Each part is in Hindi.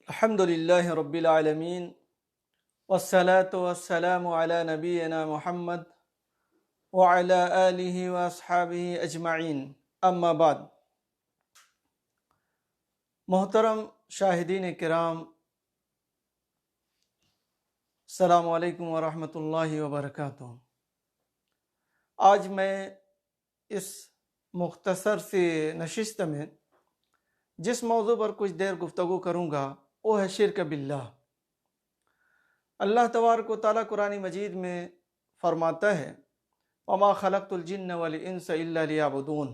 अल्हम्दुलिल्लाहि रब्बिल आलमीन वस्सलातु वस्सलामु अला नबीना मुहम्मद व अला आलिहि व अस्हाबिहि अजमाइन अम्मा बाद। मोहतरम शाहिदीन किराम, अस्सलामु अलैकुम व रहमतुल्लाहि व बरकातुहू। आज मैं इस मुख्तसर से नशिस्त में जिस मौजू पर कुछ देर गुफ्तगू करूँगा वो है शिर्क बिल्लाह। अल्लाह तबारक व तआला कुरान मजीद में फरमाता है, वमा खलक़तुल जिन्न वल इंस इल्ला लियअबुदून।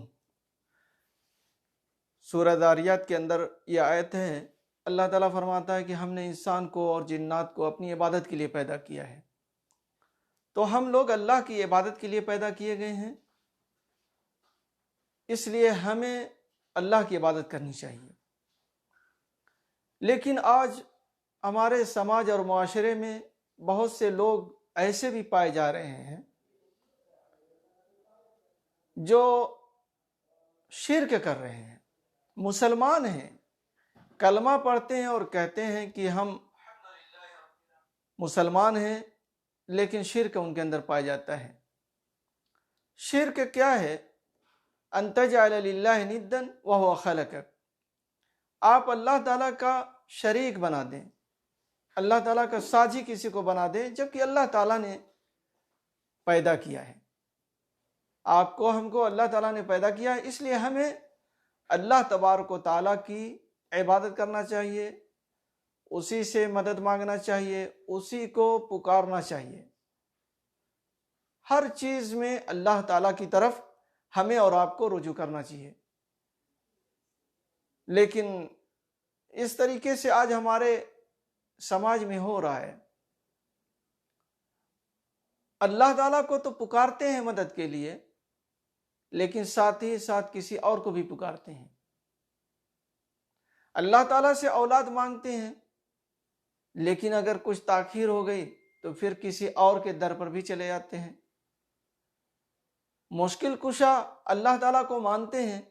सूरह ज़ारियात के अंदर यह आयत है। अल्लाह ताला फरमाता है कि हमने इंसान को और जिन्नात को अपनी इबादत के लिए पैदा किया है। तो हम लोग अल्लाह की इबादत के लिए पैदा किए गए हैं, इसलिए हमें अल्लाह की इबादत करनी चाहिए। लेकिन आज हमारे समाज और मुआशरे में बहुत से लोग ऐसे भी पाए जा रहे हैं जो शिर्क कर रहे हैं। मुसलमान हैं, कलमा पढ़ते हैं और कहते हैं कि हम मुसलमान हैं, लेकिन शिर्क उनके अंदर पाया जाता है। शिर्क क्या है? अंतजअल लिल्लाहि निद्दन व हुवा खलक़क। आप अल्लाह ताला का शरीक बना दें, अल्लाह ताला का साजी किसी को बना दें, जबकि अल्लाह ताला ने पैदा किया है। आपको हमको अल्लाह ताला ने पैदा किया है, इसलिए हमें अल्लाह तबारक व तआला की इबादत करना चाहिए, उसी से मदद मांगना चाहिए, उसी को पुकारना चाहिए। हर चीज़ में अल्लाह ताला की तरफ हमें और आपको रुजू करना चाहिए। लेकिन इस तरीके से आज हमारे समाज में हो रहा है। अल्लाह ताला को तो पुकारते हैं मदद के लिए, लेकिन साथ ही साथ किसी और को भी पुकारते हैं। अल्लाह ताला से औलाद मांगते हैं, लेकिन अगर कुछ ताखीर हो गई तो फिर किसी और के दर पर भी चले जाते हैं। मुश्किल कुशा अल्लाह ताला को मानते हैं,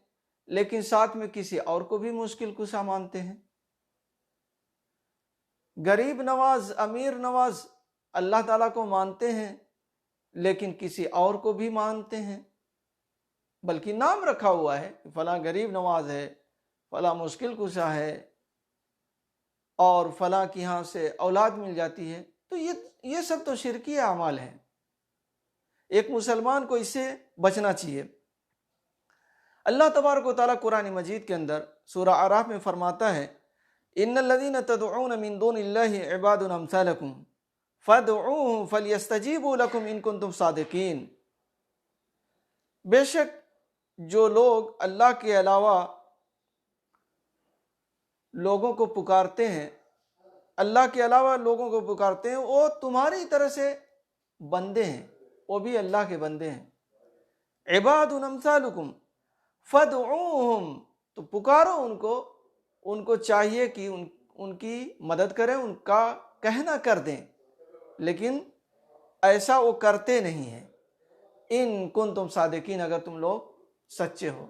लेकिन साथ में किसी और को भी मुश्किल कुशा मानते हैं। गरीब नवाज, अमीर नवाज अल्लाह ताला को मानते हैं, लेकिन किसी और को भी मानते हैं। बल्कि नाम रखा हुआ है, फला गरीब नवाज है, फला मुश्किल कुशा है, और फला की यहाँ से औलाद मिल जाती है। तो ये सब तो शिरकी अमाल है। एक मुसलमान को इससे बचना चाहिए। अल्लाह तबारक व तआला कुरान मजीद के अंदर सूरह आराफ में फरमाता है, इन्नल्लज़ीना तदऊन मिन दूनिल्लाहि इबादुन अमसालकुम फदऊहुम फलयस्तजीबू लकुम इन कुंतुम सादिकीन। बेशक जो लोग अल्लाह के अलावा लोगों को पुकारते हैं, अल्लाह के अलावा लोगों को पुकारते हैं, वो तुम्हारी तरह से बंदे हैं, वो भी अल्लाह के बंदे हैं। इबादुन अमसालुकुम फदऊहुम, तो पुकारो उनको चाहिए कि उनकी मदद करें, उनका कहना कर दें, लेकिन ऐसा वो करते नहीं हैं। इन कुंतुम सादिकीन, अगर तुम लोग सच्चे हो।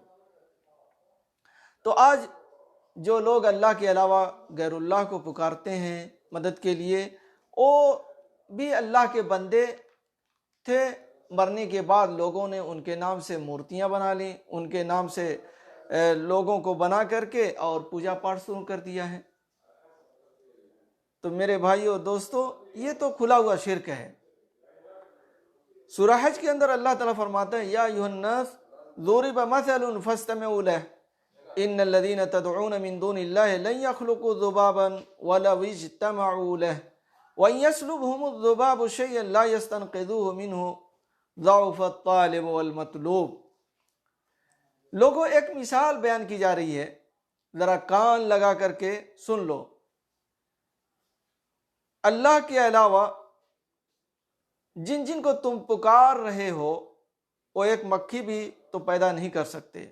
तो आज जो लोग अल्लाह के अलावा गैरुल्लाह को पुकारते हैं मदद के लिए, वो भी अल्लाह के बंदे थे। मरने के बाद लोगों ने उनके नाम से मूर्तियां बना ली, उनके नाम से लोगों को बना करके और पूजा पाठ शुरू कर दिया है। तो मेरे भाइयों दोस्तों, ये तो खुला हुआ शिर्क है। सूरह हज के अंदर अल्लाह ताला फरमाता है, या अय्युहन्नास ज़ुरिब मसलुन फस्तमिऊ लह इन्नल्लज़ीना तदऊन मिन दूनिल्लाहि लन यख़्लुक़ू ज़ुबाबन वलव इज्तमऊ लह व यस्लुबहुमुज़ ज़ुबाबु शय'अन ला यस्तनक़िज़ूहु मिन्हु ज़अफ़त तालिब वल मतलूब। लोगों, एक मिसाल बयान की जा रही है, जरा कान लगा करके सुन लो। अल्लाह के अलावा जिन जिन को तुम पुकार रहे हो, वो एक मक्खी भी तो पैदा नहीं कर सकते।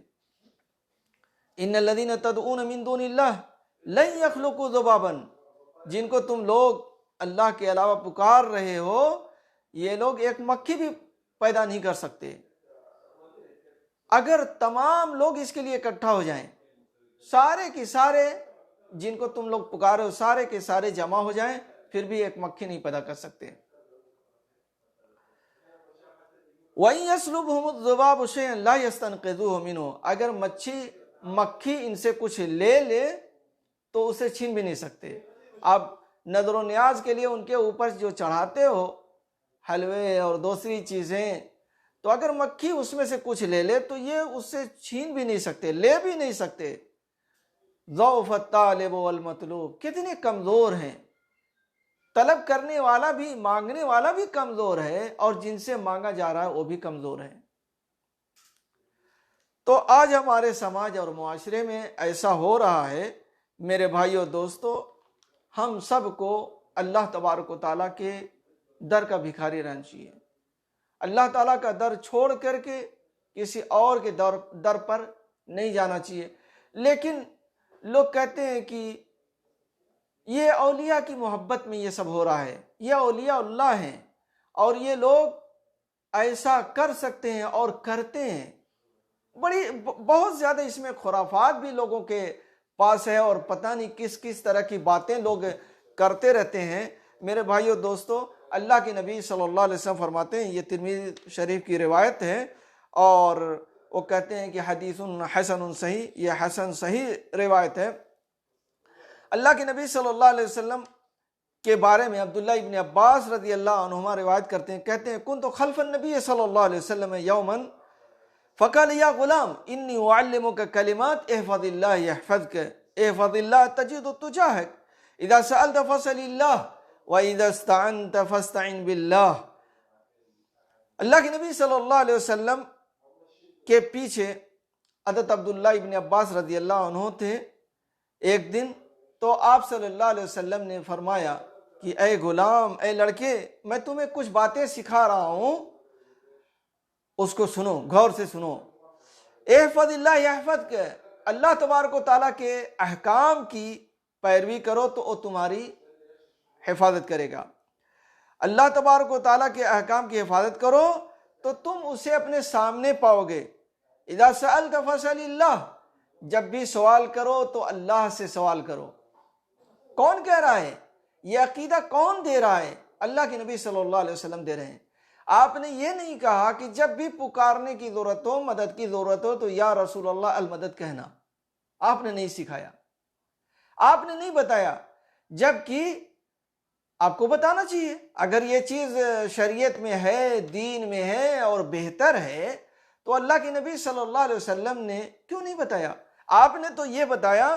इन्नल्लज़ीना तदऊन मिन दूनिल्लाह लन यख़्लुक़ू ज़ुबाबन, जिनको तुम लोग अल्लाह के अलावा पुकार रहे हो, ये लोग एक मक्खी भी पैदा नहीं कर सकते। अगर तमाम लोग इसके लिए इकट्ठा हो जाएं, सारे के सारे जिनको तुम लोग पुकारे हो सारे के सारे जमा हो जाएं, फिर भी एक मक्खी नहीं पैदा कर सकते। वहीं यसलुबहुमुज़्ज़ुबाबु शैअन ला यस्तनक़िज़ूहु मिन्हु, अगर मक्खी इनसे कुछ ले ले तो उसे छीन भी नहीं सकते। आप नजर न्याज के लिए उनके ऊपर जो चढ़ाते हो हलवे और दूसरी चीजें, तो अगर मक्खी उसमें से कुछ ले ले तो ये उससे छीन भी नहीं सकते, ले भी नहीं सकते। ज़ौफ़त तालिब वल मतलूब, कितने कमजोर हैं। तलब करने वाला भी, मांगने वाला भी कमजोर है और जिनसे मांगा जा रहा है वो भी कमजोर है। तो आज हमारे समाज और मुआशरे में ऐसा हो रहा है मेरे भाइयों दोस्तों, हम सबको अल्लाह तबारक व तआला के दर का भिखारी रहना चाहिए। अल्लाह ताला का दर छोड़ करके किसी और के दर पर नहीं जाना चाहिए। लेकिन लोग कहते हैं कि ये औलिया की मोहब्बत में ये सब हो रहा है, ये औलिया अल्लाह हैं और ये लोग ऐसा कर सकते हैं और करते हैं। बहुत ज़्यादा इसमें खुराफात भी लोगों के पास है और पता नहीं किस किस तरह की बातें लोग करते रहते हैं। मेरे भाइयों दोस्तों, अल्लाह के नबी सल्लल्लाहु अलैहि वसल्लम फरमाते हैं, ये तिरमिज़ी शरीफ की रिवायत है और वो कहते हैं कि हदीसुन हसनुन सही, ये हसन सही रिवायत है। अल्लाह के नबी सल्लल्लाहु अलैहि वसल्लम के बारे में अब्दुल्लाह इब्न अब्बास रज़ी अल्लाह अन्हुमा रिवायत करते हैं, कहते हैं कुन्तु खल्फन नबी सल्लल्लाहु अलैहि वसल्लम यौमन फ़क़ाल या गुलाम इन्नी उअल्लिमुका कलिमात इहफ़ज़िल्लाह यहफ़ज़ुक इहफ़ज़िल्लाह तजिदु तुजाहक इज़ा सअल्त फ़सअलिल्लाह व इज़ा इस्तअनत फ़स्तअइन बिल्लाह। अल्लाह के नबी सल्लल्लाहु अलैहि वसल्लम के पीछे हज़रत अब्दुल्लाह इब्न अब्बास रज़ी अल्लाह अन्हु थे। एक दिन तो आप सल्लल्लाहु अलैहि वसल्लम ने फरमाया कि ए गुलाम, ए लड़के, मैं तुम्हें कुछ बातें सिखा रहा हूँ, उसको सुनो, गौर से सुनो। इहफ़ज़िल्लाह यहफ़ज़ुक, अल्लाह तबारक व तआला के अहकाम की पैरवी करो तो वो तुम्हारी हिफाजत करेगा। अल्लाह तबारक व तआला के अहकाम की हिफाजत करो तो तुम उसे अपने सामने पाओगे। इज़ा सअल्त फ़सअलिल्लाह, जब भी सवाल करो तो अल्लाह से सवाल करो। कौन कह रहा है? यह अकीदा कौन दे रहा है? अल्लाह के नबी सल्लल्लाहु अलैहि वसल्लम दे रहे हैं। आपने ये नहीं कहा कि जब भी पुकारने की जरूरत हो, मदद की जरूरत हो तो या रसूल अल्लाह अल मदद कहना। आपने नहीं सिखाया, आपने नहीं बताया, जबकि आपको बताना चाहिए। अगर ये चीज शरीयत में है, दीन में है और बेहतर है तो अल्लाह के नबी सल्लल्लाहु अलैहि वसल्लम ने क्यों नहीं बताया? आपने तो ये बताया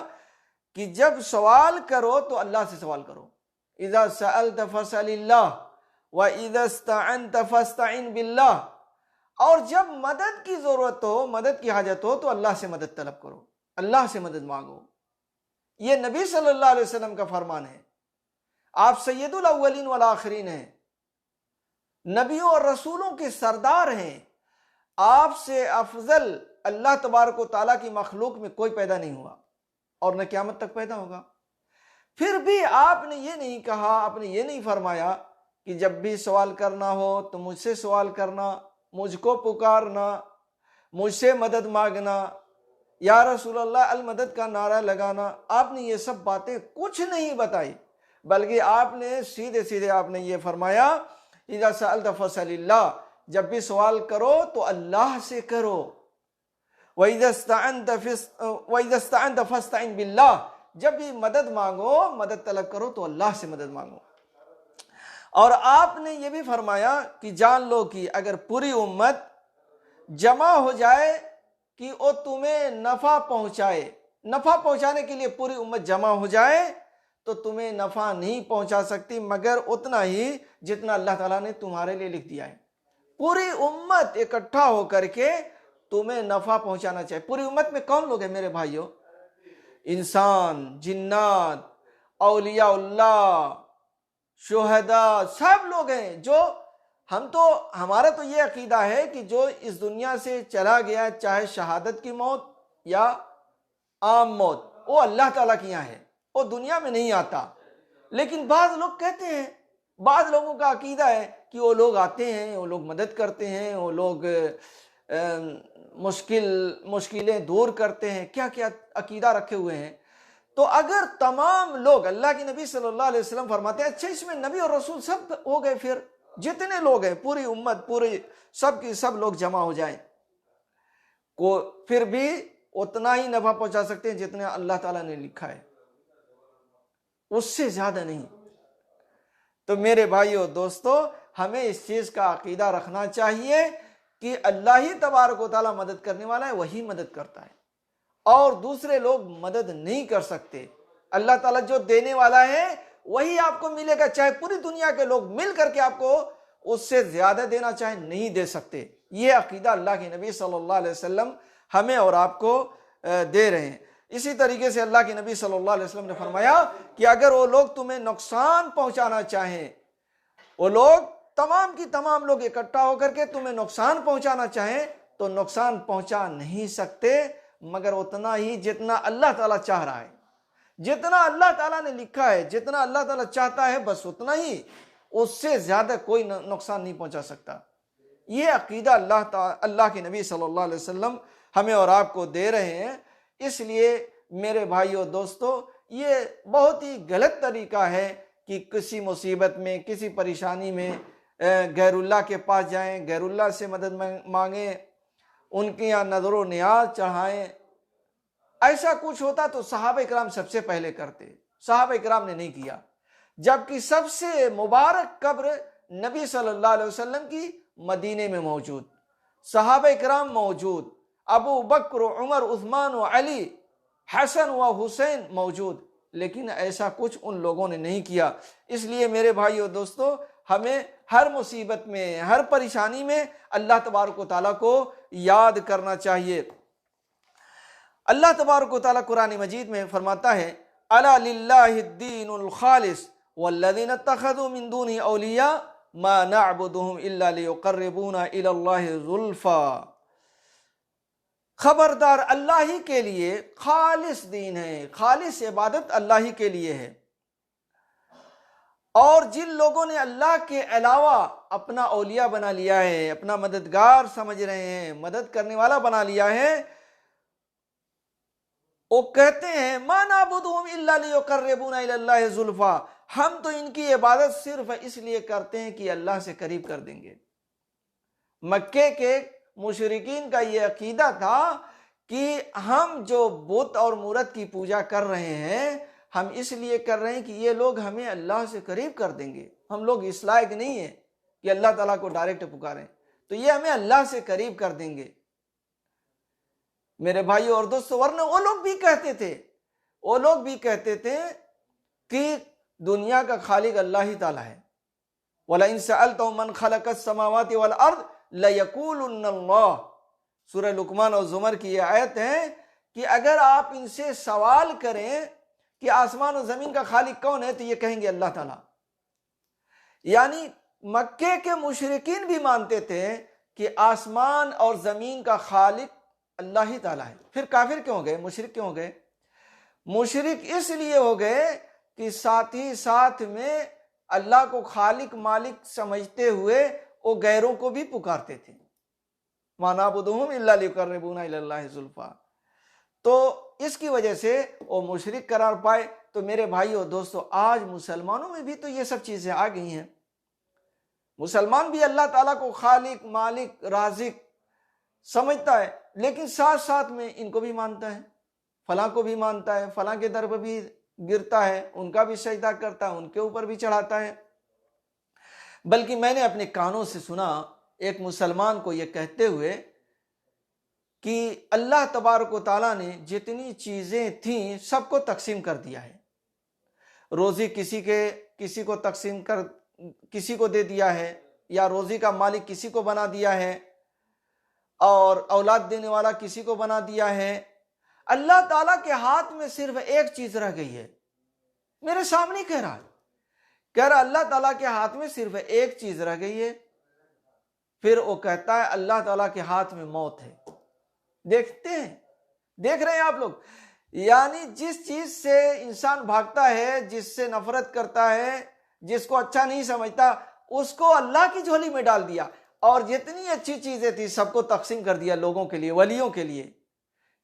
कि जब सवाल करो तो अल्लाह से सवाल करो। इज़ा सअल्त फसअलिल्लाह व इज़ा इस्तअनत फस्तअइन बिल्लाह, और जब मदद की जरूरत हो, मदद की हाजत हो तो अल्लाह से मदद तलब करो, अल्लाह से मदद मांगो। ये नबी सल्लल्लाहु अलैहि वसल्लम का फरमान है। आप सैयदुल अव्वलीन वल आखिरीन हैं, नबियों और रसूलों के सरदार हैं। आपसे अफजल अल्लाह तबारक व तआला की मखलूक में कोई पैदा नहीं हुआ और न क़यामत तक पैदा होगा। फिर भी आपने ये नहीं कहा, आपने ये नहीं फरमाया कि जब भी सवाल करना हो तो मुझसे सवाल करना, मुझको पुकारना, मुझसे मदद मांगना, या रसूल अल्लाह अल मदद का नारा लगाना। आपने ये सब बातें कुछ नहीं बताई, बल्कि आपने सीधे सीधे आपने ये फरमाया इज़ा सअल्त फसअलिल्लाह, जब भी सवाल करो तो अल्लाह से करो। व इज़ा इस्तअनत फस्तअइन बिल्लाह, जब भी मदद मांगो, मदद तलब करो तो अल्लाह से मदद मांगो। और आपने ये भी फरमाया कि जान लो कि अगर पूरी उम्मत जमा हो जाए कि वो तुम्हें नफा पहुंचाए, नफा पहुंचाने के लिए पूरी उम्मत जमा हो जाए तो तुम्हें नफा नहीं पहुंचा सकती मगर उतना ही जितना अल्लाह ताला ने तुम्हारे लिए लिख दिया है। पूरी उम्मत इकट्ठा होकर के तुम्हें नफा पहुंचाना चाहिए। पूरी उम्मत में कौन लोग हैं मेरे भाइयों? इंसान, जिन्नात, औलियाउल्लाह, शुहदा, सब लोग हैं। जो हमारा तो ये अकीदा है कि जो इस दुनिया से चला गया, चाहे शहादत की मौत या आम मौत, वो अल्लाह ताला की यहाँ है, वो दुनिया में नहीं आता। लेकिन बाद लोग कहते हैं, बाद लोगों का अकीदा है कि वो लोग आते हैं, वो लोग मदद करते हैं, वो लोग मुश्किलें दूर करते हैं, क्या क्या अकीदा रखे हुए हैं। तो अगर तमाम लोग, अल्लाह के नबी सल्लल्लाहु अलैहि वसल्लम फरमाते हैं, अच्छा इसमें नबी और रसूल सब हो गए, फिर जितने लोग हैं पूरी उम्मत, पूरी सब की सब लोग जमा हो जाएं, को फिर भी उतना ही नफा पहुंचा सकते हैं जितने अल्लाह ताला ने लिखा है, उससे ज्यादा नहीं। तो मेरे भाइयों दोस्तों, हमें इस चीज का अकीदा रखना चाहिए कि अल्लाह ही तबारक व तआला मदद करने वाला है, वही मदद करता है और दूसरे लोग मदद नहीं कर सकते। अल्लाह ताला जो देने वाला है वही आपको मिलेगा, चाहे पूरी दुनिया के लोग मिल करके आपको उससे ज्यादा देना चाहे नहीं दे सकते। ये अकीदा अल्लाह के नबी सल्लल्लाहु अलैहि वसल्लम हमें और आपको दे रहे हैं। इसी तरीके से अल्लाह के नबी सल्लल्लाहु अलैहि वसल्लम ने फरमाया कि अगर वो लोग तुम्हें नुकसान पहुंचाना चाहें, वो लोग तमाम की तमाम लोग इकट्ठा होकर के तुम्हें नुकसान पहुंचाना चाहें तो नुकसान पहुंचा नहीं सकते मगर उतना ही जितना अल्लाह ताला चाह रहा है, जितना अल्लाह ताला ने लिखा है, जितना अल्लाह ताला चाहता है बस उतना ही, उससे ज्यादा कोई नुकसान नहीं पहुंचा सकता। ये अकीदा अल्लाह के नबी सल्लल्लाहु अलैहि वसल्लम हमें और आपको दे रहे हैं। इसलिए मेरे भाइयों दोस्तों, ये बहुत ही गलत तरीका है कि किसी मुसीबत में, किसी परेशानी में गैरुल्लाह के पास जाएं, गैरुल्लाह से मदद मांगें, उनके यहाँ नजर नियाज चढ़ाएं। ऐसा कुछ होता तो सहाबा इकराम सबसे पहले करते, सहाबा इकराम ने नहीं किया, जबकि सबसे मुबारक कब्र नबी सल्लल्लाहु अलैहि वसल्लम की मदीने में मौजूद, सहाबा इकराम मौजूद, अबू बकर, उमर, उस्मान व अली, हसन व हुसैन मौजूद, लेकिन ऐसा कुछ उन लोगों ने नहीं किया। इसलिए मेरे भाइयों दोस्तों, हमें हर मुसीबत में, हर परेशानी में अल्लाह तबारक व तआला को याद करना चाहिए। अल्लाह तबारक व तआला कुरान मजीद में फरमाता है, अला लिल्लाहिद्दीनुल खालिस वल्लज़ीना इत्तखज़ू मिन दूनिही औलिया मा नअबुदुहुम इल्ला लियुक़र्रिबूना इलल्लाहि ज़ुल्फ़ा। खबरदार, अल्लाह ही के लिए खालिस दीन है, खालिस इबादत अल्लाह ही के लिए है। और जिन लोगों ने अल्लाह के अलावा अपना औलिया बना लिया है, अपना मददगार समझ रहे हैं, मदद करने वाला बना लिया है, वो कहते हैं मा नअबुदुहुम इल्ला लियुक़र्रिबूना इलल्लाहि ज़ुल्फ़ा, हम तो इनकी इबादत सिर्फ इसलिए करते हैं कि अल्लाह से करीब कर देंगे। मक्के के मुशरिकीन का ये अकीदा था कि हम जो बुत और मूरत की पूजा कर रहे हैं, हम इसलिए कर रहे हैं कि ये लोग हमें अल्लाह से करीब कर देंगे, हम लोग इस लायक नहीं है कि अल्लाह ताला को डायरेक्ट पुकारें, तो ये हमें अल्लाह से करीब कर देंगे। मेरे भाइयों और दोस्तों, वरना वो लोग भी कहते थे कि दुनिया का खालिक अल्लाह ही ताला है। वला इन सअल्तहुम मन खलक़स समावाति वल अर्द लयक़ूलुन्नल्लाह, सूरह लुक़मान और ज़ुमर की ये आयत है कि अगर आप इनसे सवाल करें कि आसमान और जमीन का खालिक कौन है, तो ये कहेंगे अल्लाह ताला। यानी मक्के के मुशरिकीन भी मानते थे कि आसमान और जमीन का खालिक अल्लाह ही ताला है। फिर काफिर क्यों हो गए, मुशरिक क्यों हो गए? मुशरिक इसलिए हो गए कि साथ ही साथ में अल्लाह को खालिक मालिक समझते हुए वो गैरों को भी पुकारते थे, मा नअबुदुहुम इल्ला लियुक़र्रिबूना इलल्लाहि ज़ुल्फ़ा। तो इसकी वजह से वो मुशरिक करार पाए। तो मेरे भाइयों दोस्तों, आज मुसलमानों में भी तो ये सब चीजें आ गई हैं। मुसलमान भी अल्लाह ताला को खालिक मालिक राज़िक समझता है, लेकिन साथ साथ में इनको भी मानता है, फलां को भी मानता है, फलां के दर पर भी गिरता है, उनका भी सजदा करता है, उनके ऊपर भी चढ़ाता है। बल्कि मैंने अपने कानों से सुना एक मुसलमान को यह कहते हुए कि अल्लाह तबारक व तआला ने जितनी चीजें थीं सबको तकसीम कर दिया है। रोजी किसी को तकसीम कर किसी को दे दिया है, या रोजी का मालिक किसी को बना दिया है, और औलाद देने वाला किसी को बना दिया है। अल्लाह ताला के हाथ में सिर्फ एक चीज रह गई है। मेरे सामने कह रहा अल्लाह ताला के हाथ में सिर्फ एक चीज रह गई है। फिर वो कहता है अल्लाह ताला के हाथ में मौत है। देख रहे हैं आप लोग, यानी जिस चीज से इंसान भागता है, जिससे नफरत करता है, जिसको अच्छा नहीं समझता, उसको अल्लाह की झोली में डाल दिया, और जितनी अच्छी चीजें थी सबको तकसीम कर दिया लोगों के लिए, वलियों के लिए,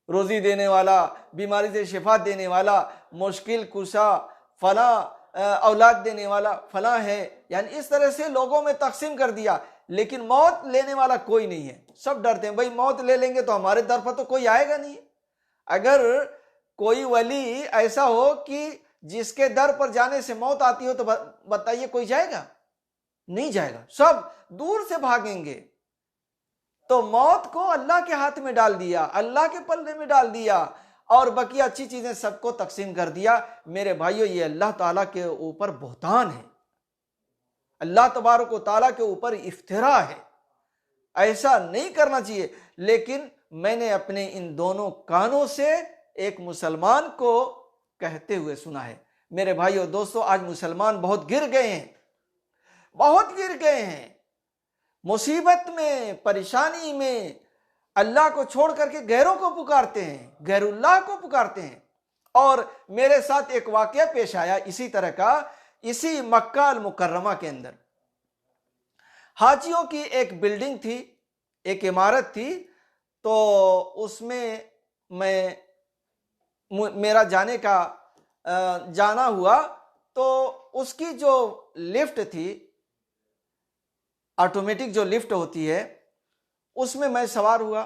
रोजी देने वाला, बीमारी से शिफा देने वाला, मुश्किल कुशा, फला औलाद देने वाला फला है। यानी इस तरह से लोगों में तकसीम कर दिया, लेकिन मौत लेने वाला कोई नहीं है। सब डरते हैं, भाई मौत ले लेंगे तो हमारे दर पर तो कोई आएगा नहीं। अगर कोई वली ऐसा हो कि जिसके दर पर जाने से मौत आती हो तो बताइए कोई जाएगा? नहीं जाएगा, सब दूर से भागेंगे। तो मौत को अल्लाह के हाथ में डाल दिया, अल्लाह के पल्ले में डाल दिया और बाकी अच्छी चीजें सबको तकसीम कर दिया। मेरे भाइयों, ये अल्लाह ताला के ऊपर बुहतान है, अल्लाह तबारक व ताला के ऊपर इफ्तिरा है। ऐसा नहीं करना चाहिए। लेकिन मैंने अपने इन दोनों कानों से एक मुसलमान को कहते हुए सुना है। मेरे भाइयों दोस्तों, आज मुसलमान बहुत गिर गए हैं, बहुत गिर गए हैं, मुसीबत में, परेशानी में अल्लाह को छोड़ करके गैरों को पुकारते हैं, गैरुल्लाह को पुकारते हैं। और मेरे साथ एक वाकया पेश आया इसी तरह का, इसी मक्का अल मुकर्रमा के अंदर। हाजियों की एक बिल्डिंग थी, एक इमारत थी, तो उसमें मेरा जाना हुआ। तो उसकी जो लिफ्ट थी, ऑटोमेटिक जो लिफ्ट होती है, उसमें मैं सवार हुआ,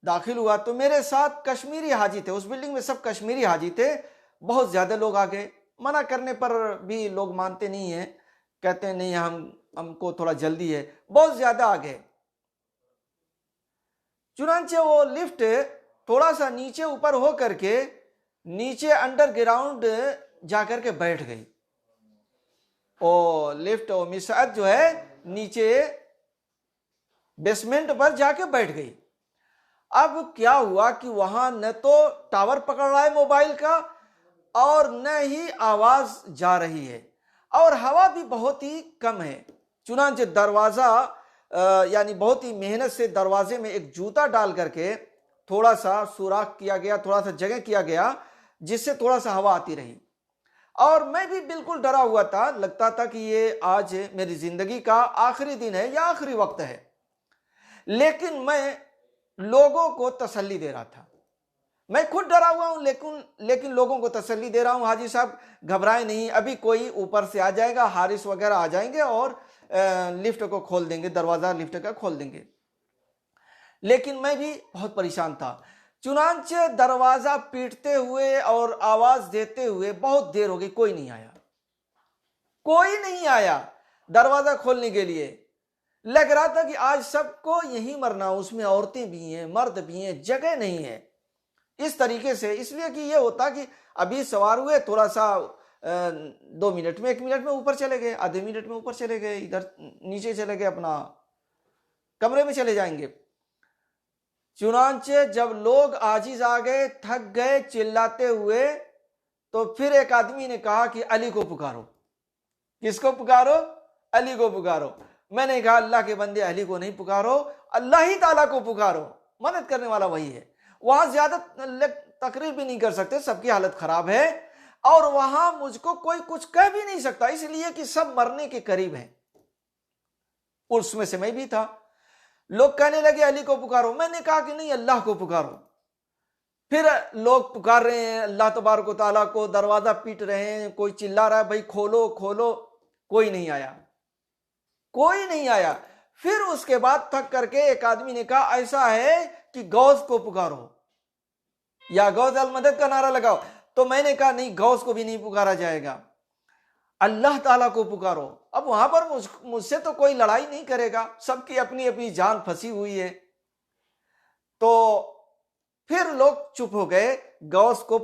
दाखिल हुआ। तो मेरे साथ कश्मीरी हाजी थे, उस बिल्डिंग में सब कश्मीरी हाजी थे। बहुत ज़्यादा लोग आ गए, मना करने पर भी लोग मानते नहीं हैं, कहते हैं नहीं हमको थोड़ा जल्दी है, बहुत ज़्यादा आ गए। चुनांचे वो लिफ्ट थोड़ा सा नीचे ऊपर हो करके नीचे अंडरग्राउंड जाकर के बैठ गई। ओ लिफ्ट ओ मिसाद जो है नीचे बेसमेंट पर जाके बैठ गई। अब क्या हुआ कि वहां न तो टावर पकड़ रहा है मोबाइल का और न ही आवाज जा रही है, और हवा भी बहुत ही कम है। चुनांचे दरवाजा यानी बहुत ही मेहनत से दरवाजे में एक जूता डाल करके थोड़ा सा सुराख किया गया, थोड़ा सा जगह किया गया, जिससे थोड़ा सा हवा आती रही। और मैं भी बिल्कुल डरा हुआ था, लगता था कि ये आज मेरी जिंदगी का आखिरी दिन है या आखिरी वक्त है। लेकिन मैं लोगों को तसल्ली दे रहा था। मैं खुद डरा हुआ हूं, लेकिन लोगों को तसल्ली दे रहा हूं, हाजी साहब घबराए नहीं, अभी कोई ऊपर से आ जाएगा, हारिस वगैरह आ जाएंगे और लिफ्ट को खोल देंगे, दरवाजा लिफ्ट का खोल देंगे। लेकिन मैं भी बहुत परेशान था। चुनांचे दरवाजा पीटते हुए और आवाज देते हुए बहुत देर हो गई, कोई नहीं आया, कोई नहीं आया दरवाजा खोलने के लिए। लग रहा था कि आज सबको यहीं मरना, उसमें औरतें भी हैं, मर्द भी हैं, जगह नहीं है। इस तरीके से, इसलिए कि ये होता कि अभी सवार हुए, थोड़ा सा 2 मिनट में 1 मिनट में ऊपर चले गए, आधे मिनट में ऊपर चले गए, इधर नीचे चले गए, अपना कमरे में चले जाएंगे। चुनांचे जब लोग आजिज आ गए, थक गए चिल्लाते हुए, तो फिर एक आदमी ने कहा कि अली को पुकारो। किसको पुकारो? अली को पुकारो। मैंने कहा अल्लाह के बंदे, अली को नहीं पुकारो, अल्लाह ही ताला को पुकारो, मदद करने वाला वही है। वहां ज्यादा तकरीर भी नहीं कर सकते, सबकी हालत खराब है, और वहां मुझको कोई कुछ कह भी नहीं सकता, इसलिए कि सब मरने के करीब हैं। उसमें से मैं भी था। लोग कहने लगे अली को पुकारो, मैंने कहा कि नहीं, अल्लाह को पुकारो। फिर लोग पुकार रहे हैं अल्लाह तबारक व तआला को, दरवाजा पीट रहे हैं, कोई चिल्ला रहा है भाई खोलो खोलो, कोई नहीं आया, कोई नहीं आया। फिर उसके बाद थक करके एक आदमी ने कहा ऐसा है कि गौस को पुकारो या गौस अल मदद का नारा लगाओ। तो मैंने कहा नहीं, गौस को भी नहीं पुकारा जाएगा, अल्लाह ताला को पुकारो। अब वहां पर मुझसे तो कोई लड़ाई नहीं करेगा, सबकी अपनी अपनी जान फंसी हुई है। तो फिर लोग चुप हो गए, गौस को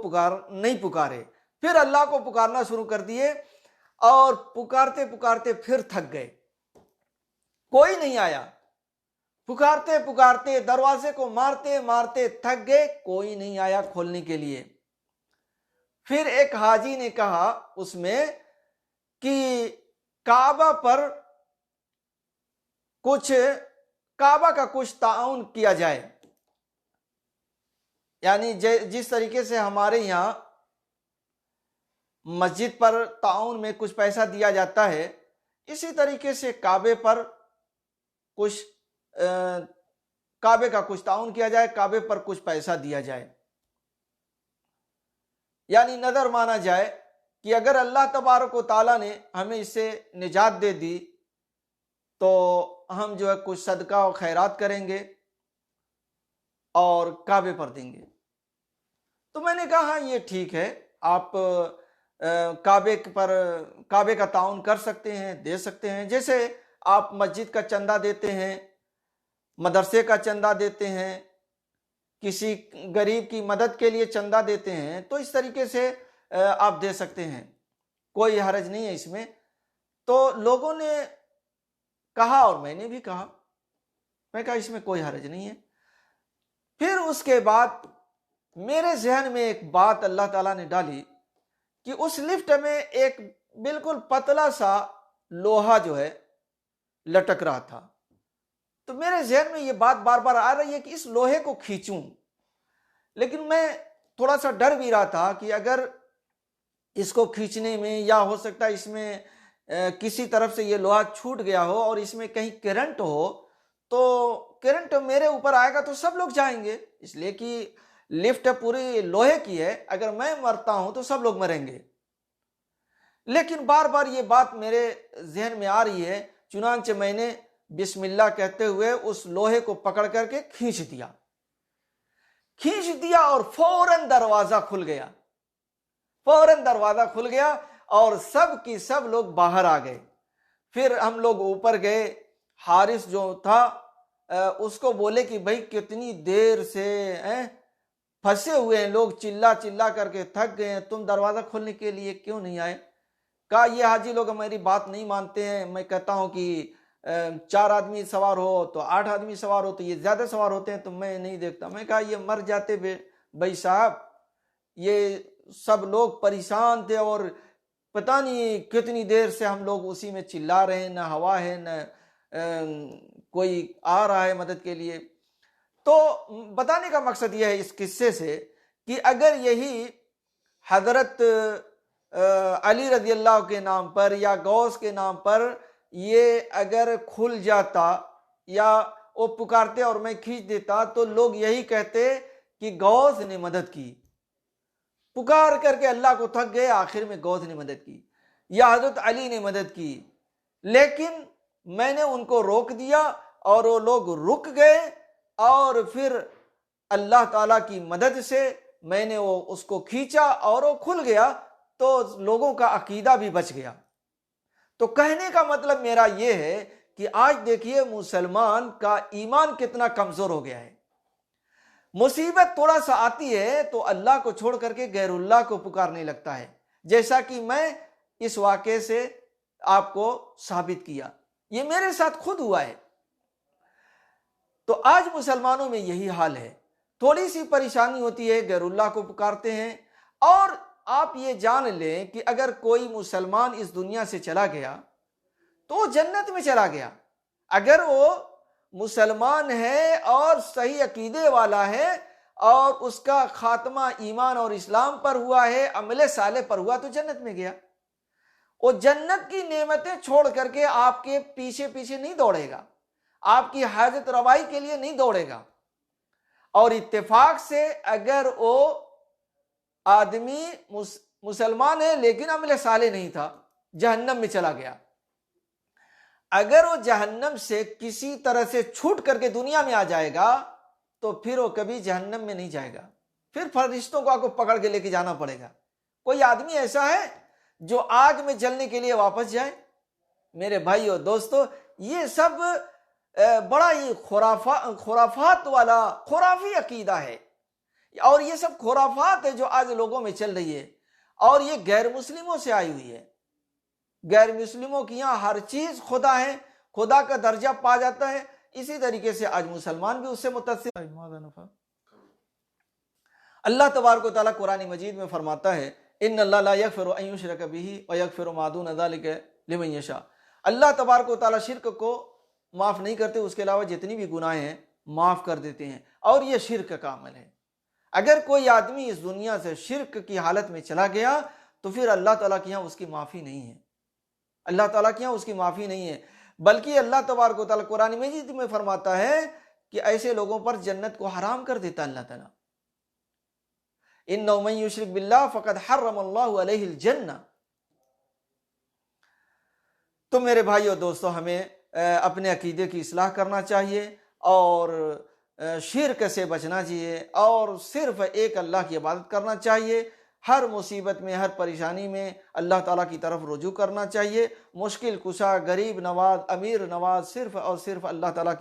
नहीं पुकारे, फिर अल्लाह को पुकारना शुरू कर दिए, और पुकारते पुकारते फिर थक गए, कोई नहीं आया। पुकारते पुकारते दरवाजे को मारते मारते थक गए, कोई नहीं आया खोलने के लिए। फिर एक हाजी ने कहा उसमें कि काबा का कुछ ताउन किया जाए, यानी जिस तरीके से हमारे यहां मस्जिद पर ताउन में कुछ पैसा दिया जाता है, इसी तरीके से काबे पर कुछ काबे का कुछ ताउन किया जाए, काबे पर कुछ पैसा दिया जाए। यानी नज़र माना जाए कि अगर अल्लाह तबारक व तआला ने हमें इससे निजात दे दी तो हम जो है कुछ सदका और खैरात करेंगे और काबे पर देंगे। तो मैंने कहा हाँ ये ठीक है, आप काबे का ताउन कर सकते हैं, दे सकते हैं। जैसे आप मस्जिद का चंदा देते हैं, मदरसे का चंदा देते हैं, किसी गरीब की मदद के लिए चंदा देते हैं, तो इस तरीके से आप दे सकते हैं, कोई हर्ज नहीं है इसमें। तो लोगों ने कहा और मैंने भी कहा, मैं कहा इसमें कोई हर्ज नहीं है। फिर उसके बाद मेरे जहन में एक बात अल्लाह ताला ने डाली कि उस लिफ्ट में एक बिल्कुल पतला सा लोहा जो है लटक रहा था। तो मेरे जहन में ये बात बार बार आ रही है कि इस लोहे को खींचूं, लेकिन मैं थोड़ा सा डर भी रहा था कि अगर इसको खींचने में या हो सकता है इसमें किसी तरफ से ये लोहा छूट गया हो और इसमें कहीं करंट हो, तो करंट मेरे ऊपर आएगा तो सब लोग जाएंगे, इसलिए कि लिफ्ट पूरी लोहे की है, अगर मैं मरता हूं तो सब लोग मरेंगे। लेकिन बार बार ये बात मेरे जहन में आ रही है, चुनांचे मैंने बिस्मिल्लाह कहते हुए उस लोहे को पकड़ करके खींच दिया और फौरन दरवाजा खुल गया और सब की सब लोग बाहर आ गए। फिर हम लोग ऊपर गए, हारिस जो था उसको बोले कि भाई कितनी देर से फंसे हुए हैं लोग, चिल्ला चिल्ला करके थक गए हैं, तुम दरवाजा खोलने के लिए क्यों नहीं आए? कहा ये हाजी लोग मेरी बात नहीं मानते हैं, मैं कहता हूं कि 4 आदमी सवार हो तो 8 आदमी सवार हो, तो ये ज्यादा सवार होते हैं तो मैं नहीं देखता। मैं कहा ये मर जाते भाई साहब, ये सब लोग परेशान थे और पता नहीं कितनी देर से हम लोग उसी में चिल्ला रहे हैं, न हवा है न कोई आ रहा है मदद के लिए। तो बताने का मकसद यह है इस किस्से से कि अगर यही हजरत अली रजी अल्लाह के नाम पर या गौस के नाम पर ये अगर खुल जाता या वो पुकारते और मैं खींच देता, तो लोग यही कहते कि गौस ने मदद की, पुकार करके अल्लाह को थक गए, आखिर में गौस ने मदद की या हजरत अली ने मदद की। लेकिन मैंने उनको रोक दिया और वो लोग रुक गए और फिर अल्लाह ताला की मदद से मैंने वो उसको खींचा और वो खुल गया, तो लोगों का अकीदा भी बच गया। तो कहने का मतलब मेरा ये है कि आज देखिए मुसलमान का ईमान कितना कमजोर हो गया है। मुसीबत थोड़ा सा आती है तो अल्लाह को छोड़ करके गैरुल्लाह को पुकारने लगता है, जैसा कि मैं इस वाक़े से आपको साबित किया, ये मेरे साथ खुद हुआ है। तो आज मुसलमानों में यही हाल है, थोड़ी सी परेशानी होती है गैरुल्लाह को पुकारते हैं। और आप ये जान लें कि अगर कोई मुसलमान इस दुनिया से चला गया तो वो जन्नत में चला गया, अगर वो मुसलमान है और सही अकीदे वाला है और उसका खात्मा ईमान और इस्लाम पर हुआ है, अमले साले पर हुआ, तो जन्नत में गया। वो जन्नत की नेमतें छोड़ करके आपके पीछे पीछे नहीं दौड़ेगा, आपकी हाजत रवाई के लिए नहीं दौड़ेगा। और इत्तेफाक से अगर वो आदमी मुसलमान है लेकिन अमले साले नहीं था, जहन्नम में चला गया, अगर वो जहन्नम से किसी तरह से छूट करके दुनिया में आ जाएगा तो फिर वो कभी जहन्नम में नहीं जाएगा, फिर फरिश्तों को आपको पकड़ के लेके जाना पड़ेगा। कोई आदमी ऐसा है जो आग में जलने के लिए वापस जाए? मेरे भाई और दोस्तों, ये सब बड़ा ही खुराफात वाला खुराफी अकीदा है, और ये सब खुराफात है जो आज लोगों में चल रही है, और ये गैर मुस्लिमों से आई हुई है। गैर मुस्लिमों की यहाँ हर चीज खुदा है, खुदा का दर्जा पा जाता है, इसी तरीके से आज मुसलमान भी उससे मुतस्सिर। अल्लाह तबारक व तआला कुरान मजीद में फरमाता है, इन्नल्लाह ला यगफिरु अन युशरक बिही व यगफिरु मा दून ज़ालिका लिमन यशा। अल्लाह तबारक व तआला शिर्क को माफ नहीं करते, उसके अलावा जितनी भी गुनाहें हैं माफ कर देते हैं, और यह शिर्क का अमल है। अगर कोई आदमी इस दुनिया से शिर्क की हालत में चला गया तो फिर अल्लाह ताला के यहाँ उसकी माफ़ी नहीं है, अल्लाह ताला के यहाँ उसकी माफ़ी नहीं है। बल्कि अल्लाह तबारक व तआला कुरान मजीद में फरमाता है कि ऐसे लोगों पर जन्नत को हराम कर देता अल्लाह ताला। इन्नहु मन युशरिक बिल्लाह फ़क़द हर्रमल्लाहु अलैहिल जन्नह। तो मेरे भाई और दोस्तों, हमें अपने अकीदे की इस्लाह करना चाहिए और शिर्क से बचना चाहिए और सिर्फ एक अल्लाह की इबादत करना चाहिए। हर मुसीबत में, हर परेशानी में अल्लाह ताला की तरफ रुजू करना चाहिए। मुश्किल कुशा, गरीब नवाज, अमीर नवाज, सिर्फ और सिर्फ अल्लाह ताला की